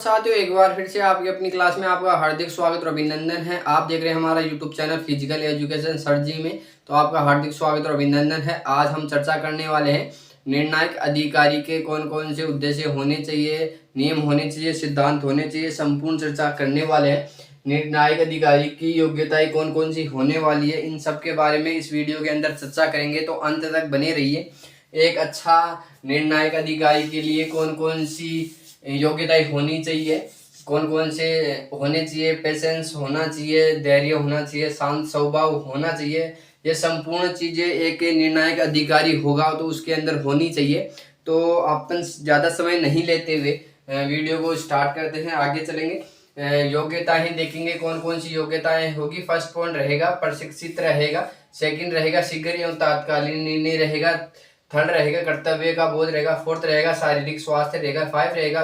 साथियों, एक बार फिर से आपकी अपनी क्लास में आपका हार्दिक स्वागत और अभिनंदन है। आप देख रहे हैं हमारा YouTube channel physical education sir ji में, तो आपका हार्दिक स्वागत और अभिनंदन है। आज हम चर्चा करने वाले हैं निर्णायक अधिकारी के कौन कौन से उद्देश्य होने चाहिए, नियम होने चाहिए, सिद्धांत होने चाहिए, संपूर्ण चर्चा करने वाले हैं। निर्णायक अधिकारी की योग्यताएं कौन कौन सी होने वाली है, इन सब के बारे में इस वीडियो के अंदर चर्चा करेंगे, तो अंत तक बने रहिए। एक अच्छा निर्णायक अधिकारी के लिए कौन कौन सी योग्यताएं होनी चाहिए, कौन कौन से होने चाहिए, पेशेंस होना चाहिए, धैर्य होना चाहिए, शांत स्वभाव होना चाहिए, ये संपूर्ण चीजें एक निर्णायक अधिकारी होगा तो उसके अंदर होनी चाहिए। तो अपन ज्यादा समय नहीं लेते हुए वीडियो को स्टार्ट करते हैं, आगे चलेंगे। योग्यताएं देखेंगे कौन कौन सी योग्यताएं होगी। फर्स्ट पॉइंट रहेगा प्रशिक्षित रहेगा, सेकंड रहेगा शीघ्र एवं तात्कालीन निर्णय रहेगा, थर्ड रहेगा कर्तव्य का बोध रहेगा, फोर्थ रहेगा शारीरिक स्वास्थ्य रहेगा, फाइव रहेगा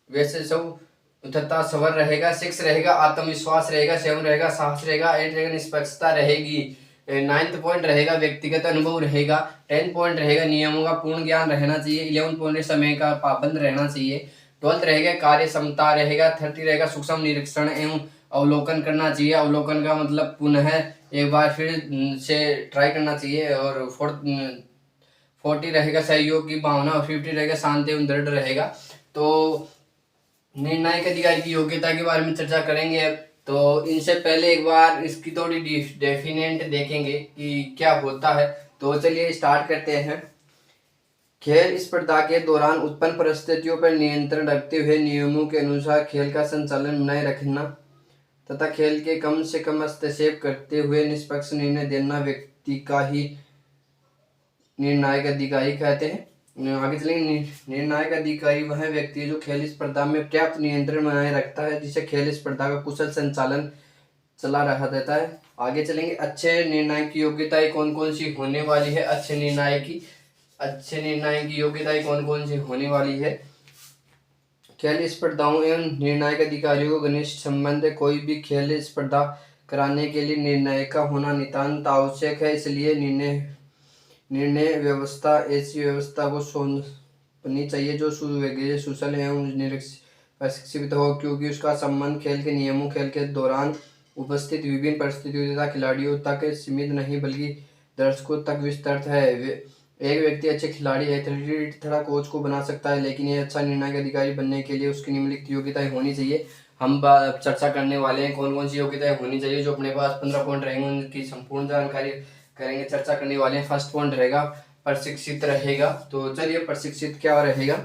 वैसे सब तथा सबर रहेगा, सिक्स रहेगा आत्मविश्वास रहेगा, सेवन रहेगा साहस रहेगा, एट रहेगा निष्पक्षता रहेगी, नाइन्थ पॉइंट रहेगा व्यक्तिगत अनुभव रहेगा, 10 पॉइंट रहेगा नियमों का पूर्ण ज्ञान रहना चाहिए, 11 पॉइंट समय का पाबंद रहना चाहिए, 12 रहेगा कार्य क्षमता रहेगा, 30 रहेगा सूक्ष्म निरीक्षण एवं अवलोकन करना चाहिए। अवलोकन का मतलब पुनः एक बार फिर से ट्राई करना चाहिए। और 40 रहेगा सहयोग की भावना, और 50 रहेगा शांति एवं दृढ़ रहेगा। तो निर्णायक अधिकारी की योग्यता के बारे में चर्चा करेंगे अब। तो इनसे पहले एक बार इसकी थोड़ी डेफिनेट देखेंगे कि क्या होता है। तो चलिए स्टार्ट करते हैं। खेल स्पर्धा के दौरान उत्पन्न परिस्थितियों पर नियंत्रण रखते हुए नियमों के अनुसार खेल का संचालन बनाए रखना तथा खेल के कम से कम हस्तक्षेप करते हुए निष्पक्ष निर्णय देना व्यक्ति का ही निर्णायक अधिकारी कहते हैं। आगे चलेंगे। निर्णायक अधिकारी वह व्यक्ति है जो खेल स्पर्धा में पर्याप्त नियंत्रण बनाए रखता है, जिसे खेल स्पर्धा का कुशल संचालन चला रहा देता है। आगे चलेंगे। अच्छे निर्णायक की योग्यताएं कौन कौन सी होने वाली है। अच्छे निर्णायक की योग्यताएं कौन कौन सी होने वाली है। खेल स्पर्धाओं एवं निर्णायक अधिकारियों का घनिष्ठ संबंध है। कोई भी खेल स्पर्धा कराने के लिए निर्णायक का होना नितांत आवश्यक है। इसलिए निर्णय व्यवस्था ऐसी व्यवस्था को होनी चाहिए जो सुविज्ञ, सुशल एवं प्रशिक्षित हो, क्योंकि उसका संबंध खेल के नियमों, खेल के दौरान उपस्थित विभिन्न परिस्थितियों तथा खिलाड़ियों तक सीमित नहीं बल्कि दर्शकों तक विस्तृत है। एक व्यक्ति अच्छे खिलाड़ी एथलीट तथा कोच को बना सकता है, लेकिन यह अच्छा निर्णायक अधिकारी बनने के लिए उसकी निम्नलिखित योग्यताएं होनी चाहिए। हम चर्चा करने वाले हैं कौन कौन सी योग्यताएं होनी चाहिए। जो अपने पास 15 पॉइंट रहेंगे उनकी संपूर्ण जानकारी करेंगे, चर्चा करने वाले हैं। फर्स्ट पॉइंट रहेगा प्रशिक्षित रहेगा। तो चलिए प्रशिक्षित क्या रहेगा।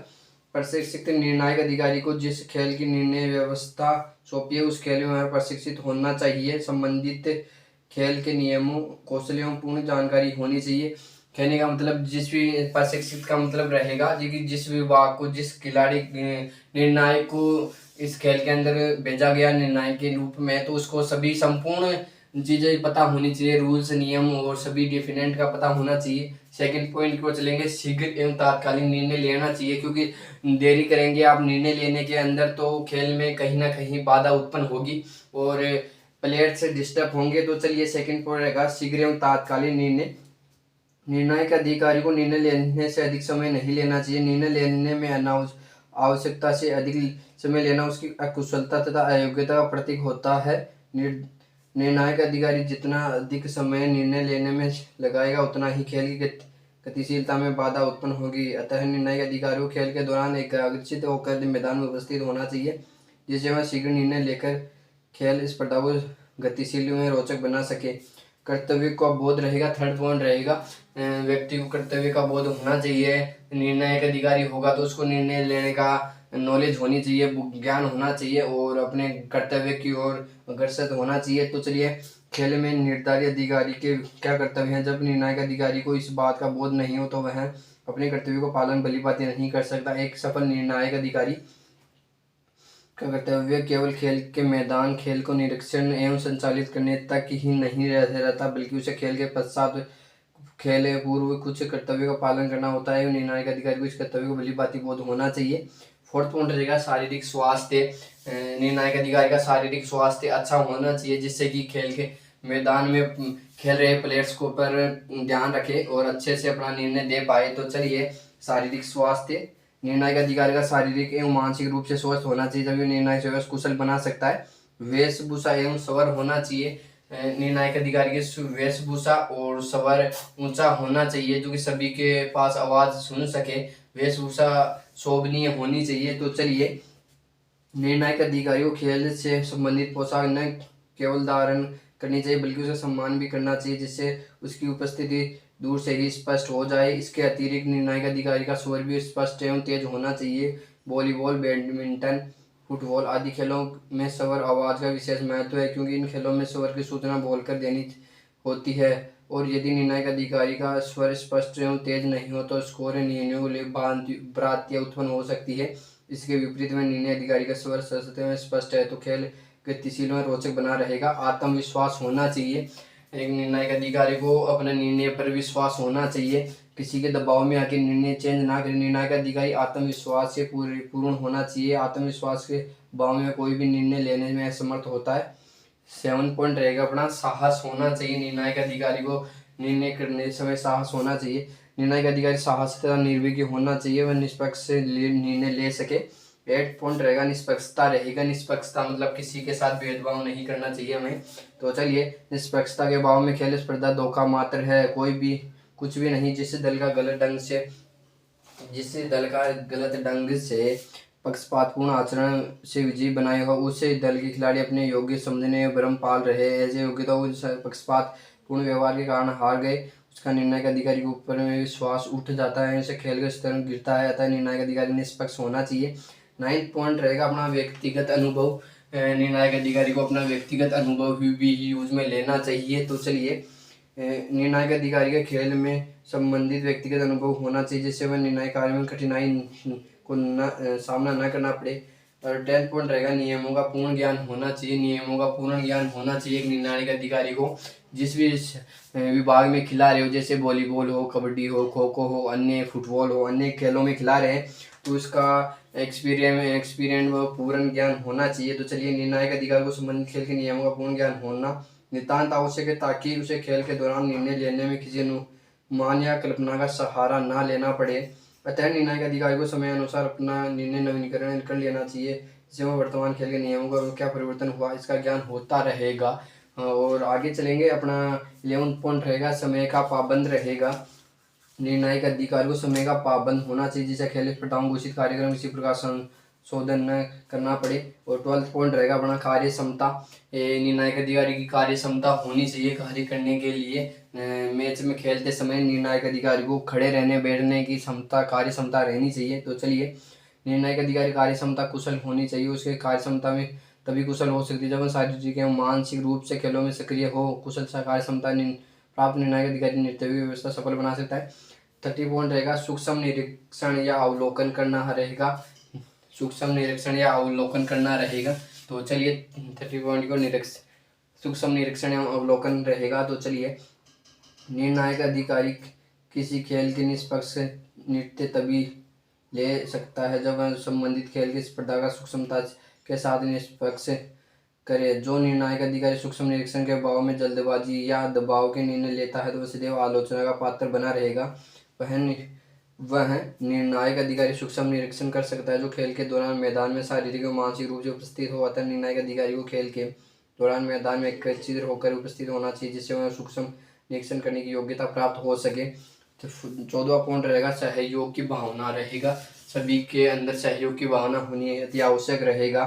प्रशिक्षित निर्णायक अधिकारी को जिस खेल की निर्णय व्यवस्था सौंपी है उस खेल में प्रशिक्षित होना चाहिए। संबंधित खेल के नियमों, कौशल एवं पूर्ण जानकारी होनी चाहिए। कहने का मतलब जिस भी प्रशिक्षित का मतलब रहेगा कि जिस विभाग को, जिस खिलाड़ी निर्णायक को इस खेल के अंदर भेजा गया निर्णायक के रूप में, तो उसको सभी संपूर्ण चीजें पता होनी चाहिए, रूल्स नियम और सभी डिफिनेंट का पता होना चाहिए। सेकंड पॉइंट को चलेंगे। शीघ्र एवं तात्कालीन निर्णय लेना चाहिए, क्योंकि देरी करेंगे आप निर्णय लेने के अंदर तो खेल में कहीं ना कहीं बाधा उत्पन्न होगी और प्लेयर्स डिस्टर्ब होंगे। तो चलिए सेकंड पॉइंट रहेगा शीघ्र एवं तात्कालीन निर्णय। निर्णायक अधिकारी को निर्णय लेने से अधिक समय नहीं लेना चाहिए। निर्णय लेने में आवश्यकता से अधिक समय लेना उसकी अकुशलता तथा अयोग्यता का प्रतीक होता है। निर्णायक अधिकारी जितना अधिक समय निर्णय लेने में लगाएगा उतना ही खेल की गतिशीलता में बाधा उत्पन्न होगी। अतः निर्णायक अधिकारी को खेल के दौरान एकाग्रचित होकर मैदान में उपस्थित होना चाहिए, जिससे वह शीघ्र निर्णय लेकर खेल स्पर्धा को गतिशील में रोचक बना सके। कर्तव्य का बोध रहेगा। थर्ड पॉइंट रहेगा व्यक्ति को कर्तव्य का बोध होना चाहिए। निर्णायक अधिकारी होगा तो उसको निर्णय लेने का नॉलेज होनी चाहिए, ज्ञान होना चाहिए और अपने कर्तव्य की ओर अग्रसर होना चाहिए। तो चलिए खेल में निर्धारित अधिकारी के क्या कर्तव्य हैं। जब निर्णायक अधिकारी को इस बात का बोध नहीं हो तो वह अपने कर्तव्य को पालन भलीभांति नहीं कर सकता। एक सफल निर्णायक अधिकारी का कर्तव्य केवल खेल के मैदान, खेल को निरीक्षण एवं संचालित करने तक ही नहीं रहता, बल्कि उसे खेल के पश्चात, खेल पूर्व कुछ कर्तव्य का पालन करना होता है। निर्णायक अधिकारी को इस कर्तव्य को भलीभांति बोध होना चाहिए। फोर्थ पॉइंट रहेगा शारीरिक स्वास्थ्य। निर्णायक अधिकारी का शारीरिक स्वास्थ्य अच्छा होना चाहिए, जिससे कि खेल के मैदान में खेल रहे प्लेयर्स को पर ध्यान रखे और अच्छे से अपना निर्णय दे पाए। तो चलिए शारीरिक स्वास्थ्य निर्णायक अधिकारी का शारीरिक एवं मानसिक रूप से स्वस्थ होना चाहिए, तभी निर्णायक सेवा कुशल बना सकता है। वेशभूषा एवं स्वर होना चाहिए। निर्णायक अधिकारी की वेशभूषा और स्वर ऊंचा होना चाहिए, जो कि सभी के पास आवाज सुन सके। वेशभूषा शोभनीय होनी चाहिए। तो चलिए, निर्णायक अधिकारी को खेल से संबंधित पोशाक न केवल धारण करनी चाहिए बल्कि उसे सम्मान भी करना चाहिए, जिससे उसकी उपस्थिति दूर से ही स्पष्ट हो जाए। इसके अतिरिक्त निर्णायक अधिकारी का स्वर भी स्पष्ट एवं तेज होना चाहिए। वॉलीबॉल, बैडमिंटन, फुटबॉल आदि खेलों में स्वर आवाज का विशेष महत्व है, क्योंकि इन खेलों में स्वर की सूचना बोलकर देनी होती है, और यदि निर्णायक अधिकारी का स्वर स्पष्ट एवं तेज नहीं हो तो स्कोर निर्णयों को लेकर भ्रांतियां उत्पन्न हो सकती है। इसके विपरीत में निर्णय अधिकारी का स्वर स्पष्ट में स्पष्ट है तो खेल गतिशील और रोचक बना रहेगा। आत्मविश्वास होना चाहिए। एक निर्णायक अधिकारी को अपने निर्णय पर विश्वास होना चाहिए, किसी के दबाव में आके निर्णय चेंज ना करें। निर्णायक अधिकारी आत्मविश्वास से पूर्ण होना चाहिए। आत्मविश्वास के भाव में कोई भी निर्णय लेने में असमर्थ होता है। 7 पॉइंट रहेगा अपना, साहस होना चाहिए। निर्णायक अधिकारी को निर्णय करने समय साहस होना चाहिए। निर्णायक अधिकारी साहस तथा निर्भीक होना चाहिए, वह निष्पक्ष से निर्णय ले सके। 8 पॉइंट रहेगा, निष्पक्षता रहेगा। निष्पक्षता मतलब किसी के साथ भेदभाव नहीं करना चाहिए हमें। तो चलिए, निष्पक्षता के भाव में खेल स्पर्धा धोखा मात्र है, कोई भी कुछ भी नहीं। जिस दल का गलत ढंग से पक्षपातपूर्ण आचरण से विजयी बनाए हो, उसे दल के खिलाड़ी अपने योग्य समझने भ्रम पाल रहे। ऐसे योग्यताओं पक्षपातपूर्ण व्यवहार के कारण हार गए, उसका निर्णायक अधिकारी के ऊपर में विश्वास उठ जाता है, ऐसे खेल का स्तर गिरता है। अतः निर्णायक अधिकारी निष्पक्ष होना चाहिए। 9 पॉइंट रहेगा अपना व्यक्तिगत अनुभव। निर्णायक अधिकारी को अपना व्यक्तिगत अनुभव भी यूज में लेना चाहिए। तो चलिए, निर्णायक अधिकारी के खेल में संबंधित व्यक्तिगत अनुभव होना चाहिए, जिससे वह निर्णायक कार्य में कठिनाई को सामना न करना पड़े। और 10 पॉइंट रहेगा, नियमों का पूर्ण ज्ञान होना चाहिए। नियमों का पूर्ण ज्ञान होना चाहिए एक निर्णायक अधिकारी को। जिस भी विभाग में खिला रहे हो, जैसे वॉलीबॉल हो, कबड्डी हो, खो खो हो, अन्य फुटबॉल हो, अन्य खेलों में खिला रहे हैं, तो उसका एक्सपीरियंस व पूर्ण ज्ञान होना चाहिए। तो चलिए, निर्णायक अधिकारी को संबंधित खेल के नियमों का पूर्ण ज्ञान होना नितांत आवश्यक है, ताकि उसे खेल के दौरान निर्णय लेने में किसी अनुमान या कल्पना का सहारा ना लेना पड़े। अतः निर्णायक अधिकारी को समय अनुसार अपना निर्णय नवीनीकरण कर लेना चाहिए, जिससे वह वर्तमान खेल के नियमों का क्या परिवर्तन हुआ इसका ज्ञान होता रहेगा। और आगे चलेंगे, अपना 11 पॉइंट रहेगा, समय का पाबंद रहेगा। निर्णायक अधिकारी को समय का पाबंद होना चाहिए, जिसे खेल स्पर्धाओं घोषित कार्यक्रम किसी प्रकार संशोधन न करना पड़े। और 12 पॉइंट रहेगा अपना कार्य क्षमता। निर्णायक अधिकारी की कार्य क्षमता होनी चाहिए कार्य करने के लिए। मैच में खेलते समय निर्णायक अधिकारी को खड़े रहने बैठने की क्षमता, कार्य क्षमता रहनी चाहिए। तो चलिए, निर्णायक अधिकारी कार्य क्षमता कुशल होनी चाहिए। उसके कार्य क्षमता में तभी कुशल हो सकती है जब वह शारीरिक एवं मानसिक रूप से खेलों में सक्रिय हो। कुशल कार्य क्षमता प्राप्त निर्णायक अधिकारी निर्तव्य व्यवस्था सफल बना सकता है। 30 पॉइंट रहेगा, सूक्ष्म निरीक्षण या अवलोकन करना रहेगा। सूक्ष्म निरीक्षण या अवलोकन करना रहेगा। तो चलिए, 30 पॉइंट को सूक्ष्म निरीक्षण या अवलोकन रहेगा। तो चलिए, निर्णायक अधिकारी किसी खेल के निष्पक्ष नृत्य तभी ले सकता है जब वह संबंधित खेल की स्पर्धा का सूक्ष्मता के साथ निष्पक्ष करे। जो निर्णायक अधिकारी सूक्ष्म निरीक्षण के भाव में जल्दबाजी या दबाव के निर्णय लेता है, तो वह सदैव आलोचना का पात्र बना रहेगा। वह निर्णायक अधिकारी सूक्ष्म निरीक्षण कर सकता है जो खेल के दौरान मैदान में शारीरिक और मानसिक रूप से उपस्थित हो। अतः निर्णायक अधिकारी को खेल के दौरान मैदान में एकत्रित होकर उपस्थित होना चाहिए, जिससे वह सूक्ष्म निरीक्षण करने की योग्यता प्राप्त हो सके। तो 14वां पॉइंट रहेगा, सहयोग की भावना रहेगा। सभी के अंदर सहयोग की भावना होनी अति आवश्यक रहेगा।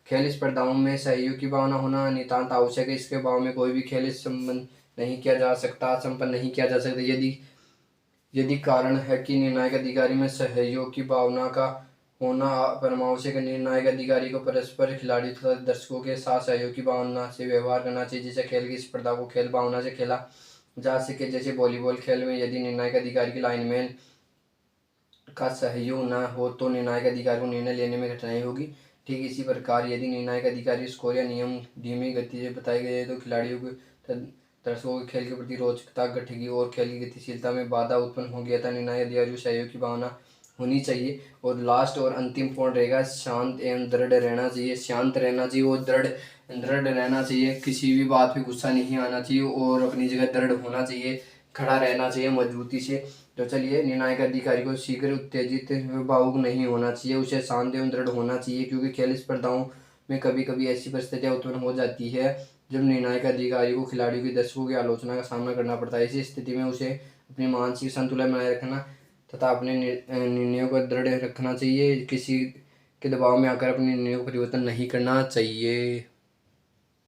खेल स्पर्धाओं में सहयोग की भावना होना नितांत आवश्यक है। इसके अभाव में कोई भी खेल संपन्न नहीं किया जा सकता। यदि कारण है कि निर्णायक अधिकारी में सहयोग की भावना का होना परमावश्यक है। निर्णायक अधिकारी को परस्पर खिलाड़ी तथा दर्शकों के साथ सहयोग की भावना से व्यवहार करना चाहिए, जिससे खेल की स्पर्धा को खेल भावना से खेला जा सके। जैसे वॉलीबॉल खेल में यदि निर्णायक अधिकारी की लाइनमैन का सहयोग न हो तो निर्णायक अधिकारी को निर्णय लेने में कठिनाई होगी। ठीक इसी प्रकार यदि निर्णायक अधिकारी स्कोर या नियम धीमी गति से बताए गए तो खिलाड़ियों को दर्शकों के खेल के प्रति रोचकता घटेगी और खेल की गतिशीलता में बाधा उत्पन्न होगी। अतः निर्णायक अधिकारी को सहयोग की भावना होनी चाहिए। और लास्ट और अंतिम पॉइंट रहेगा, शांत एवं दृढ़ रहना चाहिए। शांत रहना चाहिए और दृढ़ रहना चाहिए। किसी भी बात पे गुस्सा नहीं आना चाहिए और अपनी जगह दृढ़ होना चाहिए, खड़ा रहना चाहिए मजबूती से। तो चलिए, निर्णायक अधिकारी को शीघ्र उत्तेजित व भावुक नहीं होना चाहिए, उसे शांत एवं दृढ़ होना चाहिए, क्योंकि खेल स्पर्धाओं में कभी कभी ऐसी परिस्थितियां उत्पन्न हो जाती है जब निर्णायक अधिकारी को खिलाड़ियों की दर्शकों की आलोचना का सामना करना पड़ता है। ऐसी स्थिति में उसे अपनी मानसिक संतुलन बनाए रखना तथा अपने निर्णयों को दृढ़ रखना चाहिए। किसी के दबाव में आकर अपने निर्णयों को परिवर्तन नहीं करना चाहिए।